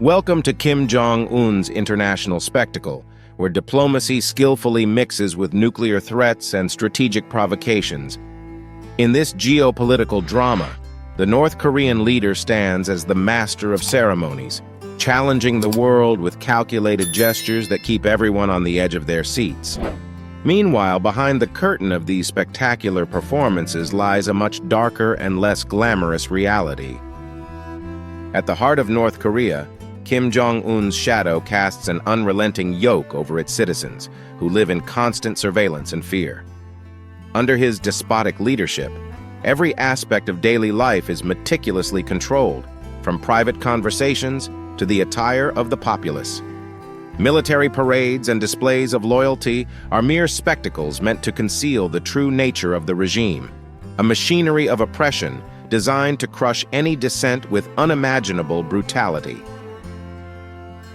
Welcome to Kim Jong-un's international spectacle, where diplomacy skillfully mixes with nuclear threats and strategic provocations. In this geopolitical drama, the North Korean leader stands as the master of ceremonies, challenging the world with calculated gestures that keep everyone on the edge of their seats. Meanwhile, behind the curtain of these spectacular performances lies a much darker and less glamorous reality. At the heart of North Korea, Kim Jong-un's shadow casts an unrelenting yoke over its citizens, who live in constant surveillance and fear. Under his despotic leadership, every aspect of daily life is meticulously controlled, from private conversations to the attire of the populace. Military parades and displays of loyalty are mere spectacles meant to conceal the true nature of the regime, a machinery of oppression designed to crush any dissent with unimaginable brutality.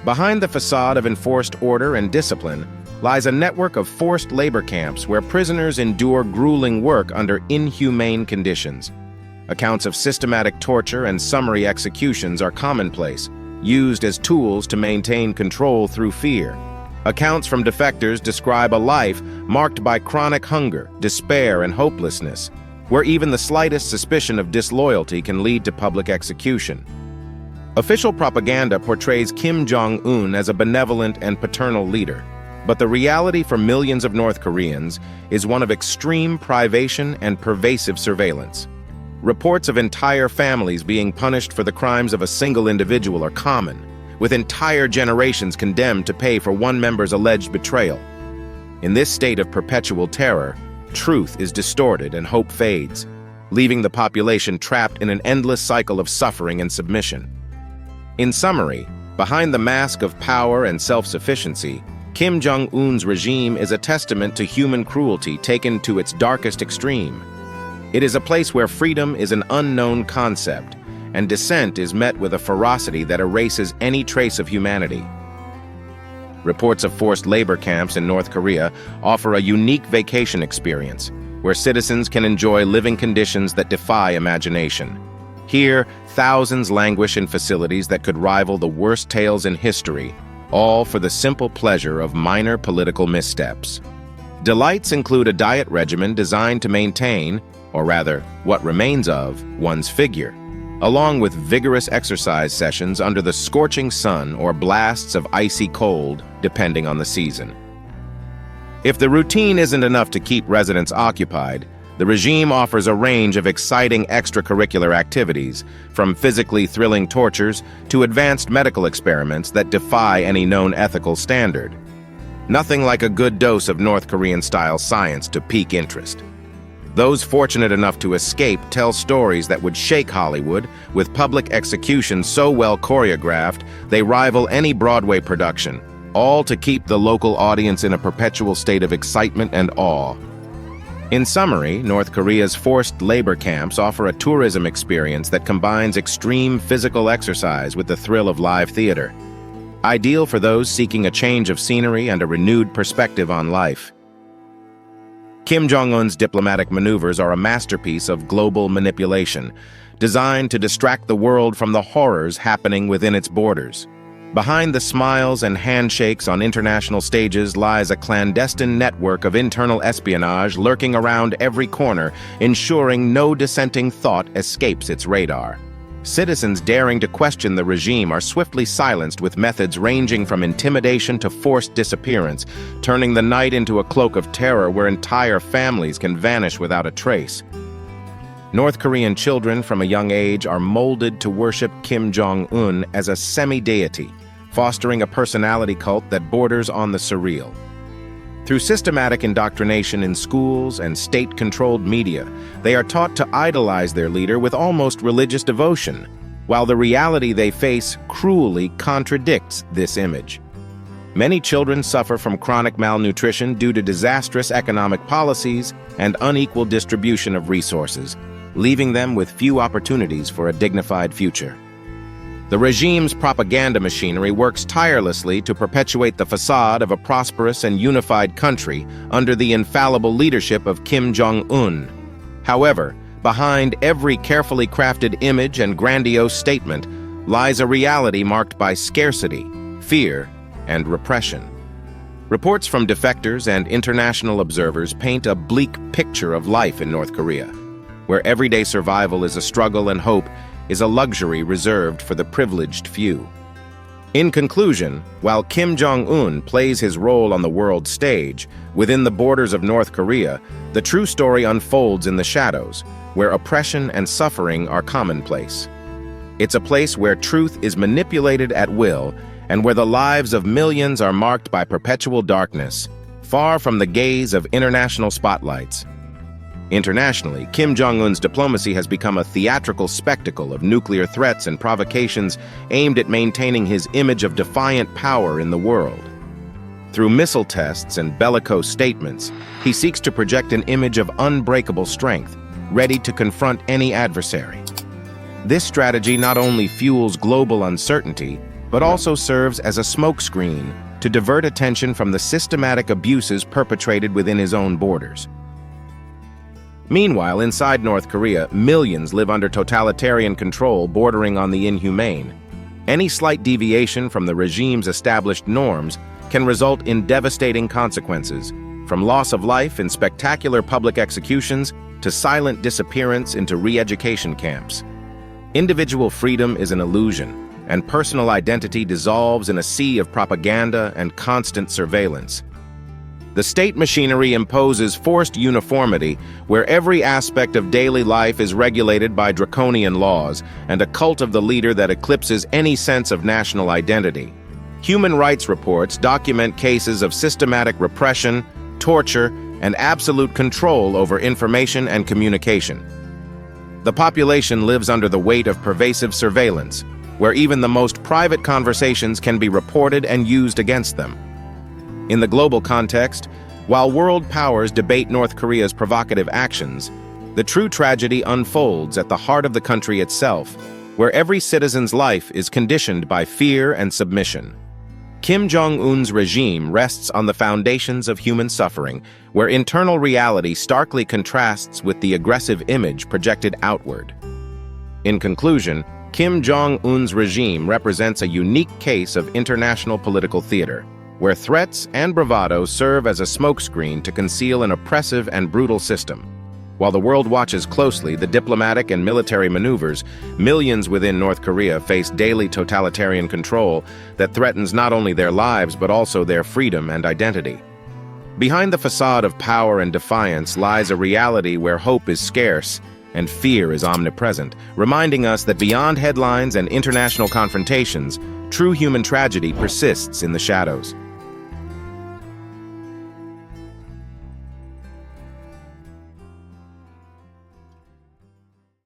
Behind the facade of enforced order and discipline lies a network of forced labor camps where prisoners endure grueling work under inhumane conditions. Accounts of systematic torture and summary executions are commonplace, used as tools to maintain control through fear. Accounts from defectors describe a life marked by chronic hunger, despair, and hopelessness, where even the slightest suspicion of disloyalty can lead to public execution. Official propaganda portrays Kim Jong-un as a benevolent and paternal leader, but the reality for millions of North Koreans is one of extreme privation and pervasive surveillance. Reports of entire families being punished for the crimes of a single individual are common, with entire generations condemned to pay for one member's alleged betrayal. In this state of perpetual terror, truth is distorted and hope fades, leaving the population trapped in an endless cycle of suffering and submission. In summary, behind the mask of power and self-sufficiency, Kim Jong-un's regime is a testament to human cruelty taken to its darkest extreme. It is a place where freedom is an unknown concept, and dissent is met with a ferocity that erases any trace of humanity. Reports of forced labor camps in North Korea offer a unique vacation experience, where citizens can enjoy living conditions that defy imagination. Here, thousands languish in facilities that could rival the worst tales in history, all for the simple pleasure of minor political missteps. Delights include a diet regimen designed to maintain, or rather, what remains of, one's figure, along with vigorous exercise sessions under the scorching sun or blasts of icy cold, depending on the season. If the routine isn't enough to keep residents occupied, the regime offers a range of exciting extracurricular activities, from physically thrilling tortures to advanced medical experiments that defy any known ethical standard. Nothing like a good dose of North Korean-style science to pique interest. Those fortunate enough to escape tell stories that would shake Hollywood, with public executions so well choreographed they rival any Broadway production, all to keep the local audience in a perpetual state of excitement and awe. In summary, North Korea's forced labor camps offer a tourism experience that combines extreme physical exercise with the thrill of live theater, ideal for those seeking a change of scenery and a renewed perspective on life. Kim Jong-un's diplomatic maneuvers are a masterpiece of global manipulation, designed to distract the world from the horrors happening within its borders. Behind the smiles and handshakes on international stages lies a clandestine network of internal espionage lurking around every corner, ensuring no dissenting thought escapes its radar. Citizens daring to question the regime are swiftly silenced with methods ranging from intimidation to forced disappearance, turning the night into a cloak of terror where entire families can vanish without a trace. North Korean children from a young age are molded to worship Kim Jong-un as a semi-deity, fostering a personality cult that borders on the surreal. Through systematic indoctrination in schools and state-controlled media, they are taught to idolize their leader with almost religious devotion, while the reality they face cruelly contradicts this image. Many children suffer from chronic malnutrition due to disastrous economic policies and unequal distribution of resources, leaving them with few opportunities for a dignified future. The regime's propaganda machinery works tirelessly to perpetuate the facade of a prosperous and unified country under the infallible leadership of Kim Jong-un. However, behind every carefully crafted image and grandiose statement lies a reality marked by scarcity, fear, and repression. Reports from defectors and international observers paint a bleak picture of life in North Korea, where everyday survival is a struggle and hope is a luxury reserved for the privileged few. In conclusion, while Kim Jong-un plays his role on the world stage, within the borders of North Korea, the true story unfolds in the shadows, where oppression and suffering are commonplace. It's a place where truth is manipulated at will and where the lives of millions are marked by perpetual darkness, far from the gaze of international spotlights. Internationally, Kim Jong-un's diplomacy has become a theatrical spectacle of nuclear threats and provocations aimed at maintaining his image of defiant power in the world. Through missile tests and bellicose statements, he seeks to project an image of unbreakable strength, ready to confront any adversary. This strategy not only fuels global uncertainty, but also serves as a smokescreen to divert attention from the systematic abuses perpetrated within his own borders. Meanwhile, inside North Korea, millions live under totalitarian control bordering on the inhumane. Any slight deviation from the regime's established norms can result in devastating consequences, from loss of life in spectacular public executions to silent disappearance into re-education camps. Individual freedom is an illusion, and personal identity dissolves in a sea of propaganda and constant surveillance. The state machinery imposes forced uniformity, where every aspect of daily life is regulated by draconian laws, and a cult of the leader that eclipses any sense of national identity. Human rights reports document cases of systematic repression, torture, and absolute control over information and communication. The population lives under the weight of pervasive surveillance, where even the most private conversations can be reported and used against them. In the global context, while world powers debate North Korea's provocative actions, the true tragedy unfolds at the heart of the country itself, where every citizen's life is conditioned by fear and submission. Kim Jong-un's regime rests on the foundations of human suffering, where internal reality starkly contrasts with the aggressive image projected outward. In conclusion, Kim Jong-un's regime represents a unique case of international political theater, where threats and bravado serve as a smokescreen to conceal an oppressive and brutal system. While the world watches closely the diplomatic and military maneuvers, millions within North Korea face daily totalitarian control that threatens not only their lives but also their freedom and identity. Behind the facade of power and defiance lies a reality where hope is scarce and fear is omnipresent, reminding us that beyond headlines and international confrontations, true human tragedy persists in the shadows.